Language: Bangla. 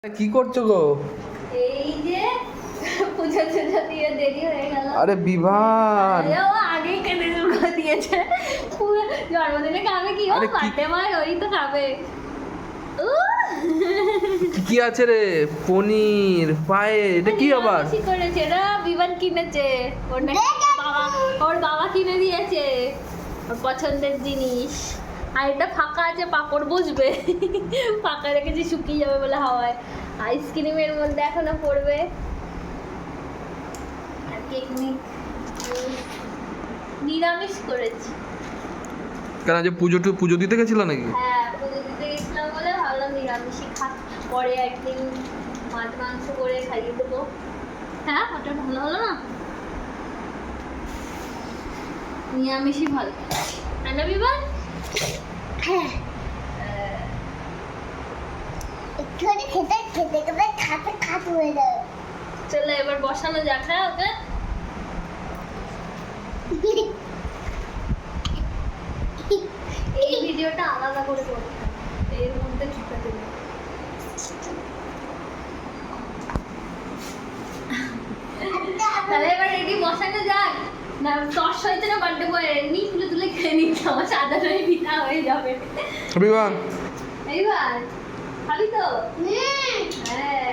কি করছো গো? এই যে পূজা টুজা দিয়ে দেরি হয়ে গেল। আরে বিভান, ও আগেই কেটে শুরু দিয়েছে। জন্মদিনে খাবে কি? ও আরে কি- বার্থডে মার ওই তো খাবে। কি আছে রে? পনির পায়ে, এটা কি আবার? কি করেছে? এটা বিমান কিনেছে। ওর নাকি ওর বাবা কিনে দিয়েছে ওর পছন্দের জিনিস। আর এটা ফাঁকা আছে, পাঁপড় বসবে। ফাঁকা রেখেছি, শুকিয়ে যাবে বলে হাওয়ায়। আইসক্রিমের মধ্যে এখনো পড়বে। আর কেক নিরামিষ করেছি। কেন যে পুজো দিতে গেছিল নাকি? হ্যাঁ, পুজো দিতে গেছিলাম বলে ভাবলাম নিরামিষই পরে একদিন মাছ মাংস করে খাইয়ে দেবো। হ্যাঁ, ওটা ভালো হলো না? নিরামিষই ভালো, তাই না বিমান? হ্যাঁ, একটুখানি খেতে খেতে খেতে খাতে খাত হয়ে যাবে। চলো এবার বসানো যাক। হ্যাঁ, ওকে এই ভিডিওটা আলাদা করে করতে হবে, এর মধ্যে ঢুকাতে হবে। তাহলে এবার রেডি, বসানো যাক। না টস হয়েছে না বার্থডে বয়, এমনি তুলে তুলে খেয়ে নিচ্ছে, আমার সাদা রয়ে পিঠা হয়ে যাবে। বিভান, এইবার খাবি তো? হ্যাঁ,